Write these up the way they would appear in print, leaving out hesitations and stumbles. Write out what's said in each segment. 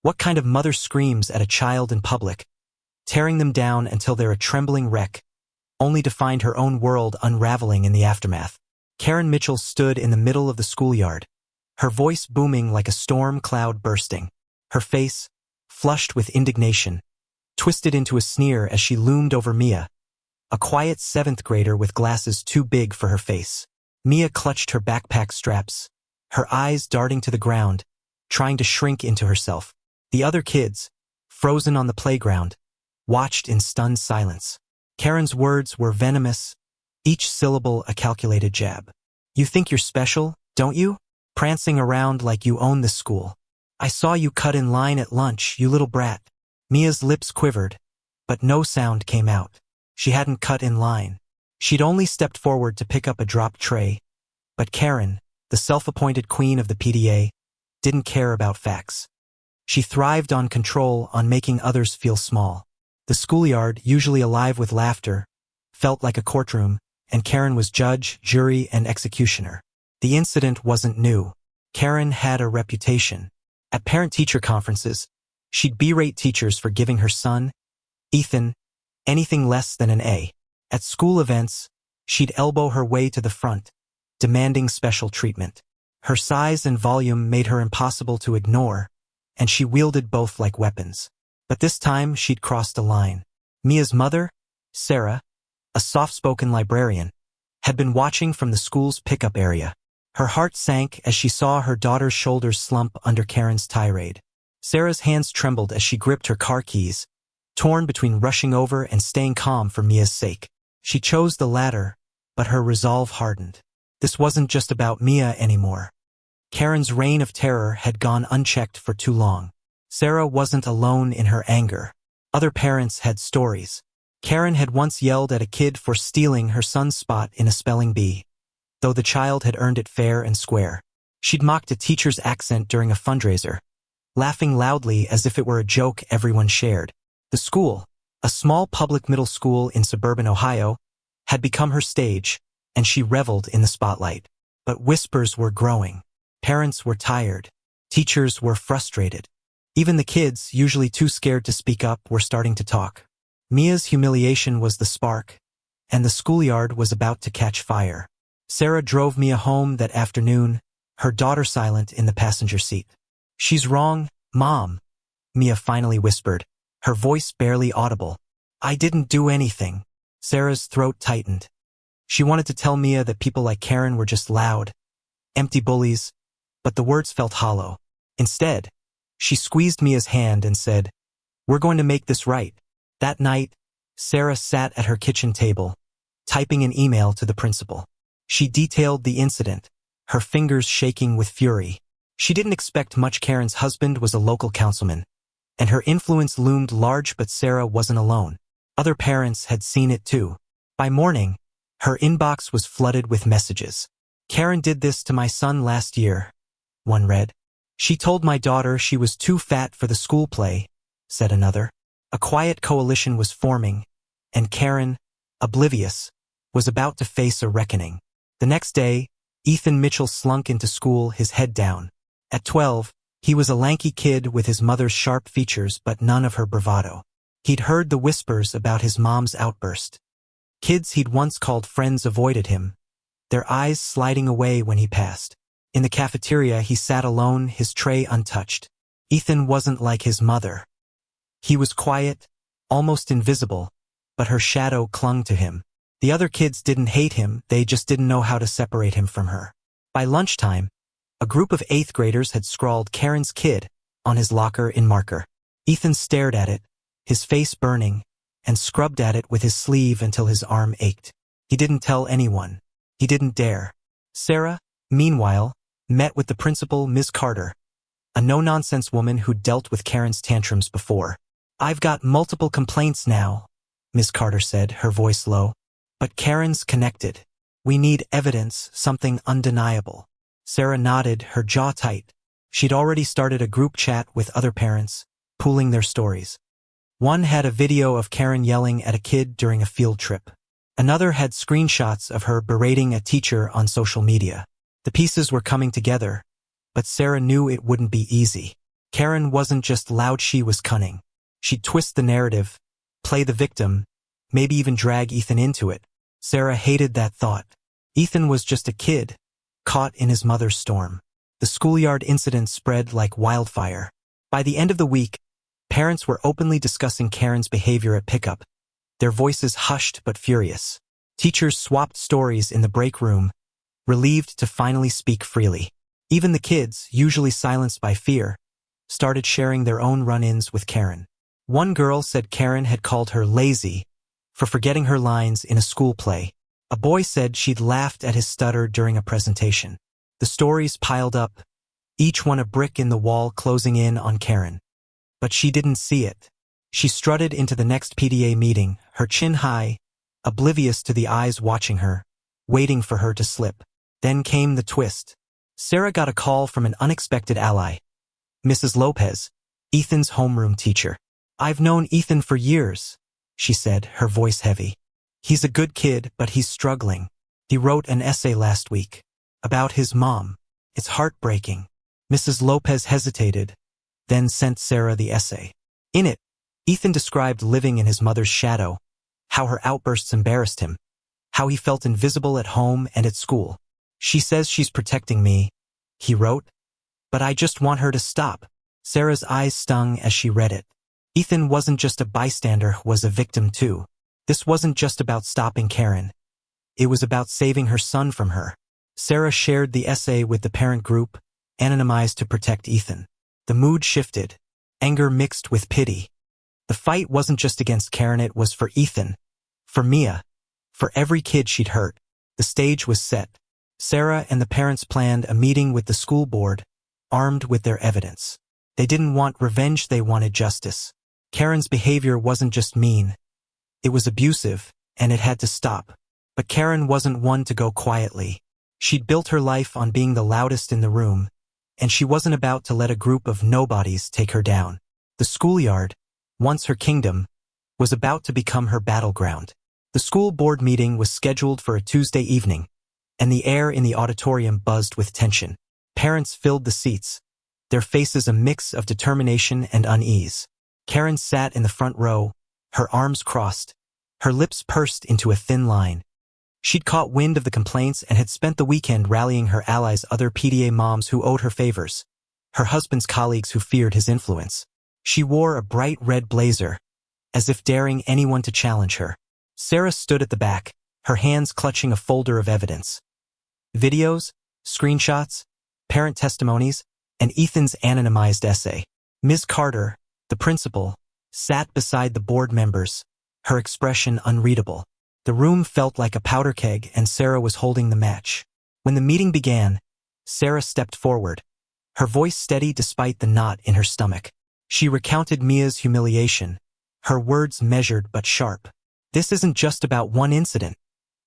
What kind of mother screams at a child in public, tearing them down until they're a trembling wreck, only to find her own world unraveling in the aftermath? Karen Mitchell stood in the middle of the schoolyard, her voice booming like a storm cloud bursting. Her face, flushed with indignation, twisted into a sneer as she loomed over Mia, a quiet 7th grader with glasses too big for her face. Mia clutched her backpack straps, her eyes darting to the ground, trying to shrink into herself. The other kids, frozen on the playground, watched in stunned silence. Karen's words were venomous, each syllable a calculated jab. "You think you're special, don't you? Prancing around like you own this school. I saw you cut in line at lunch, you little brat." Mia's lips quivered, but no sound came out. She hadn't cut in line. She'd only stepped forward to pick up a dropped tray, but Karen, the self-appointed queen of the PTA, didn't care about facts. She thrived on control, on making others feel small. The schoolyard, usually alive with laughter, felt like a courtroom, and Karen was judge, jury, and executioner. The incident wasn't new. Karen had a reputation. At parent-teacher conferences, she'd berate teachers for giving her son, Ethan, anything less than an A. At school events, she'd elbow her way to the front, demanding special treatment. Her size and volume made her impossible to ignore, and she wielded both like weapons. But this time, she'd crossed a line. Mia's mother, Sarah, a soft-spoken librarian, had been watching from the school's pickup area. Her heart sank as she saw her daughter's shoulders slump under Karen's tirade. Sarah's hands trembled as she gripped her car keys, torn between rushing over and staying calm for Mia's sake. She chose the latter, but her resolve hardened. This wasn't just about Mia anymore. Karen's reign of terror had gone unchecked for too long. Sarah wasn't alone in her anger. Other parents had stories. Karen had once yelled at a kid for stealing her son's spot in a spelling bee, though the child had earned it fair and square. She'd mocked a teacher's accent during a fundraiser, laughing loudly as if it were a joke everyone shared. The school, a small public middle school in suburban Ohio, had become her stage, and she reveled in the spotlight. But whispers were growing. Parents were tired. Teachers were frustrated. Even the kids, usually too scared to speak up, were starting to talk. Mia's humiliation was the spark, and the schoolyard was about to catch fire. Sarah drove Mia home that afternoon, her daughter silent in the passenger seat. "She's wrong, Mom," Mia finally whispered, her voice barely audible. "I didn't do anything." Sarah's throat tightened. She wanted to tell Mia that people like Karen were just loud, empty bullies, but the words felt hollow. Instead, she squeezed Mia's hand and said, "We're going to make this right." That night, Sarah sat at her kitchen table, typing an email to the principal. She detailed the incident, her fingers shaking with fury. She didn't expect much. Karen's husband was a local councilman, and her influence loomed large, but Sarah wasn't alone. Other parents had seen it too. By morning, her inbox was flooded with messages. "Karen did this to my son last year," one read. "She told my daughter she was too fat for the school play," said another. A quiet coalition was forming, and Karen, oblivious, was about to face a reckoning. The next day, Ethan Mitchell slunk into school, his head down. At 12, he was a lanky kid with his mother's sharp features but none of her bravado. He'd heard the whispers about his mom's outburst. Kids he'd once called friends avoided him, their eyes sliding away when he passed. In the cafeteria, he sat alone, his tray untouched. Ethan wasn't like his mother. He was quiet, almost invisible, but her shadow clung to him. The other kids didn't hate him, they just didn't know how to separate him from her. By lunchtime, a group of 8th graders had scrawled "Karen's kid" on his locker in marker. Ethan stared at it, his face burning, and scrubbed at it with his sleeve until his arm ached. He didn't tell anyone. He didn't dare. Sarah, meanwhile, met with the principal, Ms. Carter, a no-nonsense woman who'd dealt with Karen's tantrums before. "I've got multiple complaints now," Ms. Carter said, her voice low. "But Karen's connected. We need evidence, something undeniable." Sarah nodded, her jaw tight. She'd already started a group chat with other parents, pooling their stories. One had a video of Karen yelling at a kid during a field trip. Another had screenshots of her berating a teacher on social media. The pieces were coming together, but Sarah knew it wouldn't be easy. Karen wasn't just loud, she was cunning. She'd twist the narrative, play the victim, maybe even drag Ethan into it. Sarah hated that thought. Ethan was just a kid, caught in his mother's storm. The schoolyard incident spread like wildfire. By the end of the week, parents were openly discussing Karen's behavior at pickup, their voices hushed but furious. Teachers swapped stories in the break room, relieved to finally speak freely. Even the kids, usually silenced by fear, started sharing their own run-ins with Karen. One girl said Karen had called her lazy for forgetting her lines in a school play. A boy said she'd laughed at his stutter during a presentation. The stories piled up, each one a brick in the wall closing in on Karen. But she didn't see it. She strutted into the next PTA meeting, her chin high, oblivious to the eyes watching her, waiting for her to slip. Then came the twist. Sarah got a call from an unexpected ally. Mrs. Lopez, Ethan's homeroom teacher. "I've known Ethan for years," she said, her voice heavy. "He's a good kid, but he's struggling. He wrote an essay last week about his mom. It's heartbreaking." Mrs. Lopez hesitated, then sent Sarah the essay. In it, Ethan described living in his mother's shadow, how her outbursts embarrassed him, how he felt invisible at home and at school. "She says she's protecting me," he wrote, "but I just want her to stop." Sarah's eyes stung as she read it. Ethan wasn't just a bystander, was a victim too. This wasn't just about stopping Karen. It was about saving her son from her. Sarah shared the essay with the parent group, anonymized to protect Ethan. The mood shifted, anger mixed with pity. The fight wasn't just against Karen, it was for Ethan, for Mia, for every kid she'd hurt. The stage was set. Sarah and the parents planned a meeting with the school board, armed with their evidence. They didn't want revenge, they wanted justice. Karen's behavior wasn't just mean. It was abusive, and it had to stop. But Karen wasn't one to go quietly. She'd built her life on being the loudest in the room, and she wasn't about to let a group of nobodies take her down. The schoolyard, once her kingdom, was about to become her battleground. The school board meeting was scheduled for a Tuesday evening, and the air in the auditorium buzzed with tension. Parents filled the seats, their faces a mix of determination and unease. Karen sat in the front row, her arms crossed, her lips pursed into a thin line. She'd caught wind of the complaints and had spent the weekend rallying her allies, other PTA moms who owed her favors, her husband's colleagues who feared his influence. She wore a bright red blazer, as if daring anyone to challenge her. Sarah stood at the back, her hands clutching a folder of evidence. Videos, screenshots, parent testimonies, and Ethan's anonymized essay. Ms. Carter, the principal, sat beside the board members, her expression unreadable. The room felt like a powder keg, and Sarah was holding the match. When the meeting began, Sarah stepped forward, her voice steady despite the knot in her stomach. She recounted Mia's humiliation, her words measured but sharp. "This isn't just about one incident,"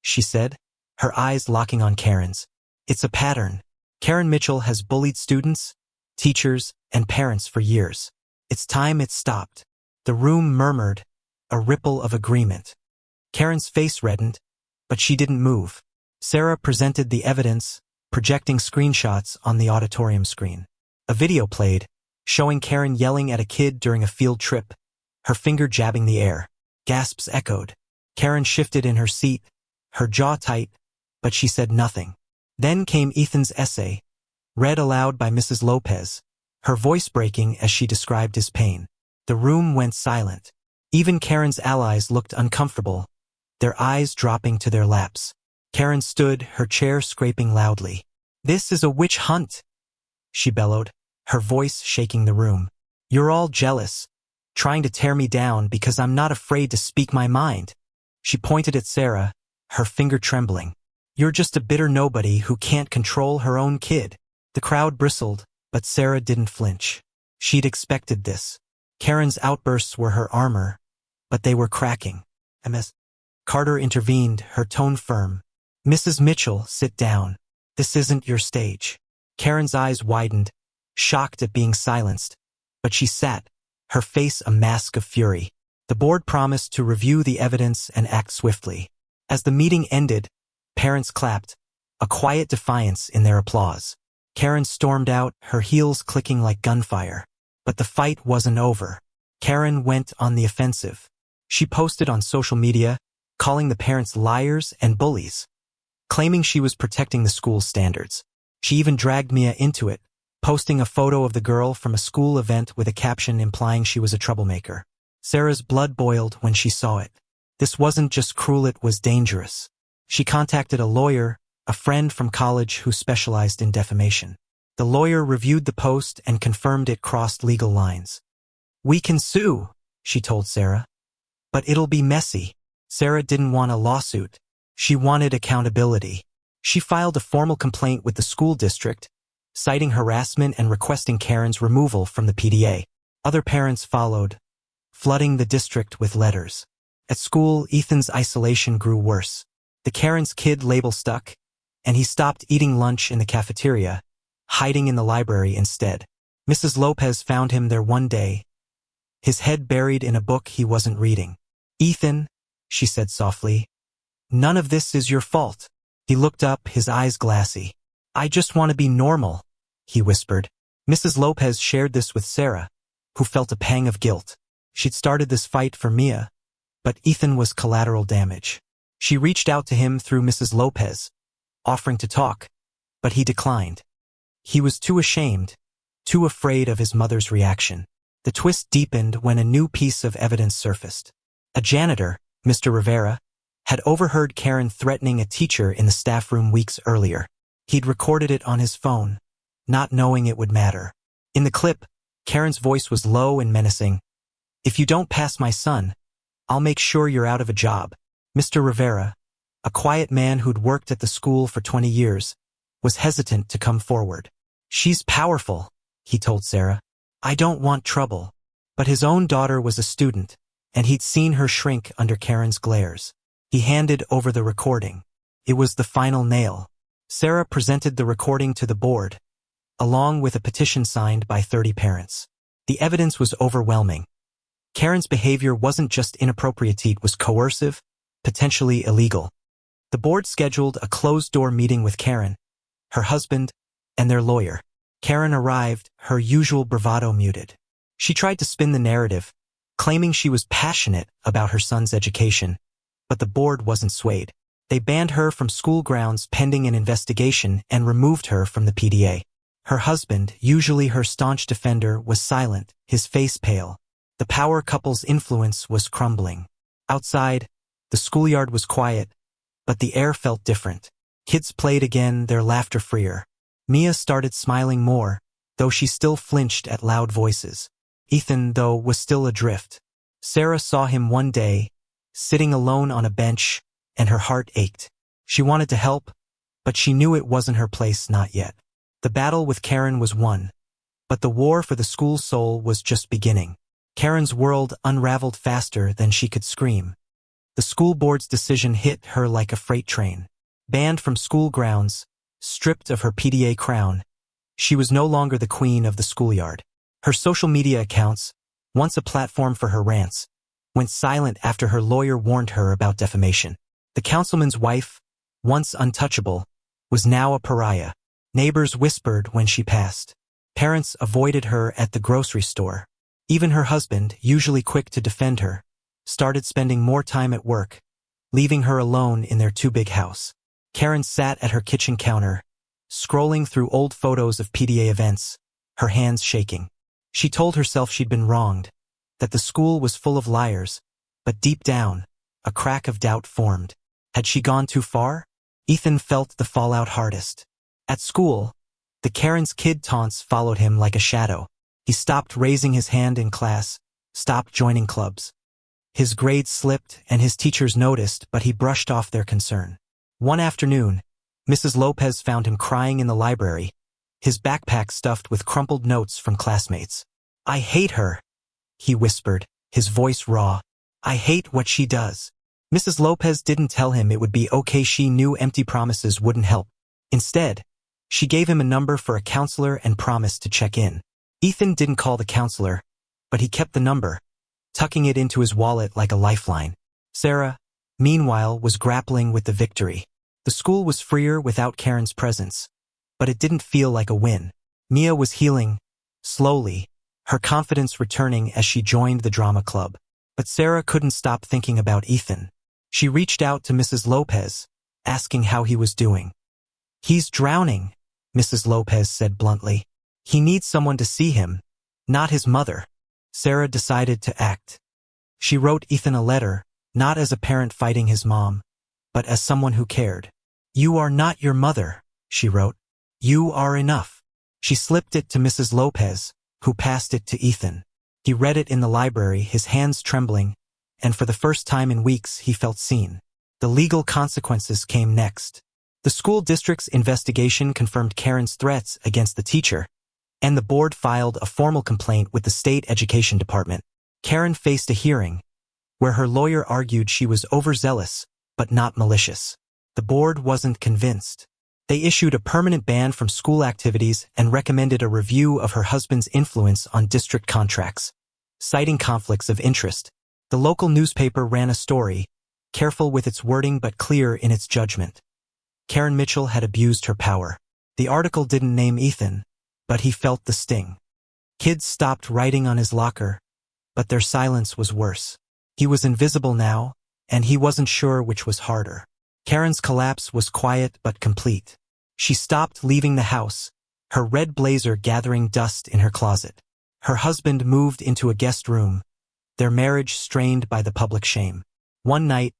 she said, her eyes locking on Karen's. "It's a pattern. Karen Mitchell has bullied students, teachers, and parents for years. It's time it stopped." The room murmured, a ripple of agreement. Karen's face reddened, but she didn't move. Sarah presented the evidence, projecting screenshots on the auditorium screen. A video played, showing Karen yelling at a kid during a field trip, her finger jabbing the air. Gasps echoed. Karen shifted in her seat, her jaw tight, but she said nothing. Then came Ethan's essay, read aloud by Mrs. Lopez, her voice breaking as she described his pain. The room went silent. Even Karen's allies looked uncomfortable, their eyes dropping to their laps. Karen stood, her chair scraping loudly. "This is a witch hunt," she bellowed, her voice shaking the room. "You're all jealous, trying to tear me down because I'm not afraid to speak my mind." She pointed at Sarah, her finger trembling. "You're just a bitter nobody who can't control her own kid." The crowd bristled, but Sarah didn't flinch. She'd expected this. Karen's outbursts were her armor, but they were cracking. Ms. Carter intervened, her tone firm. "Mrs. Mitchell, sit down. This isn't your stage." Karen's eyes widened, shocked at being silenced, but she sat, her face a mask of fury. The board promised to review the evidence and act swiftly. As the meeting ended, parents clapped, a quiet defiance in their applause. Karen stormed out, her heels clicking like gunfire. But the fight wasn't over. Karen went on the offensive. She posted on social media, calling the parents liars and bullies, claiming she was protecting the school's standards. She even dragged Mia into it, posting a photo of the girl from a school event with a caption implying she was a troublemaker. Sarah's blood boiled when she saw it. This wasn't just cruel, it was dangerous. She contacted a lawyer, a friend from college who specialized in defamation. The lawyer reviewed the post and confirmed it crossed legal lines. "We can sue," she told Sarah. "But it'll be messy." Sarah didn't want a lawsuit. She wanted accountability. She filed a formal complaint with the school district, citing harassment and requesting Karen's removal from the PTA. Other parents followed, flooding the district with letters. At school, Ethan's isolation grew worse. The Karen's kid label stuck, and he stopped eating lunch in the cafeteria, hiding in the library instead. Mrs. Lopez found him there one day, his head buried in a book he wasn't reading. "Ethan," she said softly, "none of this is your fault." He looked up, his eyes glassy. "I just want to be normal," he whispered. Mrs. Lopez shared this with Sarah, who felt a pang of guilt. She'd started this fight for Mia, but Ethan was collateral damage. She reached out to him through Mrs. Lopez, offering to talk, but he declined. He was too ashamed, too afraid of his mother's reaction. The twist deepened when a new piece of evidence surfaced. A janitor, Mr. Rivera, had overheard Karen threatening a teacher in the staff room weeks earlier. He'd recorded it on his phone, not knowing it would matter. In the clip, Karen's voice was low and menacing. "If you don't pass my son, I'll make sure you're out of a job." Mr. Rivera, a quiet man who'd worked at the school for 20 years, was hesitant to come forward. "She's powerful," he told Sarah. "I don't want trouble." But his own daughter was a student, and he'd seen her shrink under Karen's glares. He handed over the recording. It was the final nail. Sarah presented the recording to the board, along with a petition signed by 30 parents. The evidence was overwhelming. Karen's behavior wasn't just inappropriate, it was coercive, potentially illegal. The board scheduled a closed-door meeting with Karen, her husband, and their lawyer. Karen arrived, her usual bravado muted. She tried to spin the narrative, claiming she was passionate about her son's education, but the board wasn't swayed. They banned her from school grounds pending an investigation and removed her from the PTA. Her husband, usually her staunch defender, was silent, his face pale. The power couple's influence was crumbling. Outside, the schoolyard was quiet, but the air felt different. Kids played again, their laughter freer. Mia started smiling more, though she still flinched at loud voices. Ethan, though, was still adrift. Sarah saw him one day, sitting alone on a bench, and her heart ached. She wanted to help, but she knew it wasn't her place, not yet. The battle with Karen was won, but the war for the school's soul was just beginning. Karen's world unraveled faster than she could scream. The school board's decision hit her like a freight train. Banned from school grounds, stripped of her PTA crown, she was no longer the queen of the schoolyard. Her social media accounts, once a platform for her rants, went silent after her lawyer warned her about defamation. The councilman's wife, once untouchable, was now a pariah. Neighbors whispered when she passed. Parents avoided her at the grocery store. Even her husband, usually quick to defend her, started spending more time at work, leaving her alone in their too-big house. Karen sat at her kitchen counter, scrolling through old photos of PTA events, her hands shaking. She told herself she'd been wronged, that the school was full of liars, but deep down, a crack of doubt formed. Had she gone too far? Ethan felt the fallout hardest. At school, the Karen's kid taunts followed him like a shadow. He stopped raising his hand in class, stopped joining clubs. His grades slipped and his teachers noticed, but he brushed off their concern. One afternoon, Mrs. Lopez found him crying in the library, his backpack stuffed with crumpled notes from classmates. "I hate her," he whispered, his voice raw. "I hate what she does." Mrs. Lopez didn't tell him it would be okay. She knew empty promises wouldn't help. Instead, she gave him a number for a counselor and promised to check in. Ethan didn't call the counselor, but he kept the number, tucking it into his wallet like a lifeline. Sarah, meanwhile, was grappling with the victory. The school was freer without Karen's presence, but it didn't feel like a win. Mia was healing, slowly, her confidence returning as she joined the drama club. But Sarah couldn't stop thinking about Ethan. She reached out to Mrs. Lopez, asking how he was doing. "He's drowning," Mrs. Lopez said bluntly. "He needs someone to see him, not his mother." Sarah decided to act. She wrote Ethan a letter, not as a parent fighting his mom, but as someone who cared. "You are not your mother," she wrote. "You are enough." She slipped it to Mrs. Lopez, who passed it to Ethan. He read it in the library, his hands trembling, and for the first time in weeks he felt seen. The legal consequences came next. The school district's investigation confirmed Karen's threats against the teacher, and the board filed a formal complaint with the state education department. Karen faced a hearing, where her lawyer argued she was overzealous, but not malicious. The board wasn't convinced. They issued a permanent ban from school activities and recommended a review of her husband's influence on district contracts, citing conflicts of interest. The local newspaper ran a story, careful with its wording but clear in its judgment. Karen Mitchell had abused her power. The article didn't name Ethan, but he felt the sting. Kids stopped writing on his locker, but their silence was worse. He was invisible now, and he wasn't sure which was harder. Karen's collapse was quiet but complete. She stopped leaving the house, her red blazer gathering dust in her closet. Her husband moved into a guest room, their marriage strained by the public shame. One night,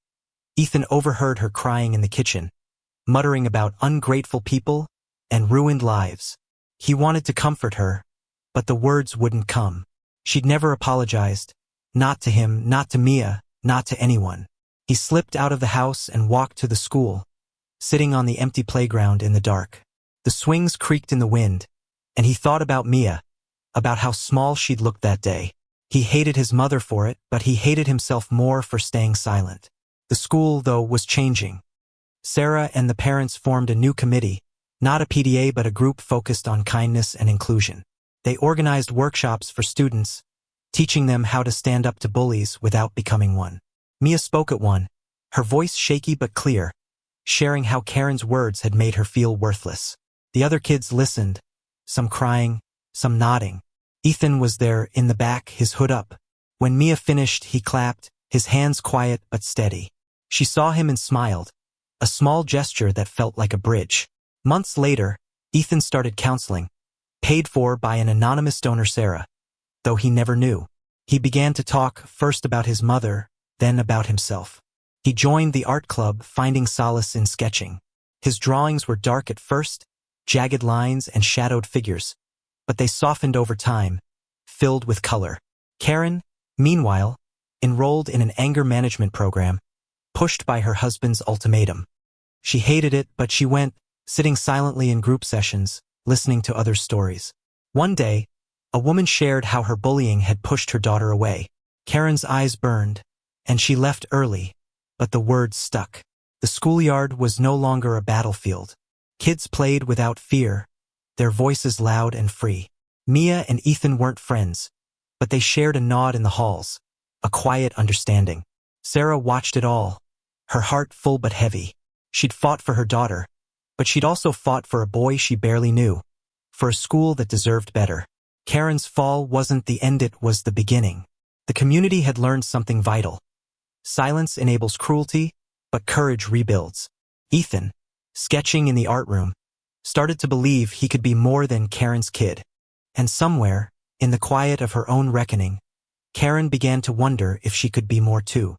Ethan overheard her crying in the kitchen, muttering about ungrateful people and ruined lives. He wanted to comfort her, but the words wouldn't come. She'd never apologized, not to him, not to Mia, not to anyone. He slipped out of the house and walked to the school, sitting on the empty playground in the dark. The swings creaked in the wind, and he thought about Mia, about how small she'd looked that day. He hated his mother for it, but he hated himself more for staying silent. The school, though, was changing. Sarah and the parents formed a new committee, not a PTA but a group focused on kindness and inclusion. They organized workshops for students, teaching them how to stand up to bullies without becoming one. Mia spoke at one, her voice shaky but clear, sharing how Karen's words had made her feel worthless. The other kids listened, some crying, some nodding. Ethan was there in the back, his hood up. When Mia finished, he clapped, his hands quiet but steady. She saw him and smiled, a small gesture that felt like a bridge. Months later, Ethan started counseling, paid for by an anonymous donor, Sarah, though he never knew. He began to talk first about his mother, then about himself. He joined the art club, finding solace in sketching. His drawings were dark at first, jagged lines and shadowed figures, but they softened over time, filled with color. Karen, meanwhile, enrolled in an anger management program, pushed by her husband's ultimatum. She hated it, but she went, sitting silently in group sessions, listening to others' stories. One day, a woman shared how her bullying had pushed her daughter away. Karen's eyes burned, and she left early, but the words stuck. The schoolyard was no longer a battlefield. Kids played without fear, their voices loud and free. Mia and Ethan weren't friends, but they shared a nod in the halls, a quiet understanding. Sarah watched it all, her heart full but heavy. She'd fought for her daughter, but she'd also fought for a boy she barely knew, for a school that deserved better. Karen's fall wasn't the end, it was the beginning. The community had learned something vital. Silence enables cruelty, but courage rebuilds. Ethan, sketching in the art room, started to believe he could be more than Karen's kid. And somewhere, in the quiet of her own reckoning, Karen began to wonder if she could be more too.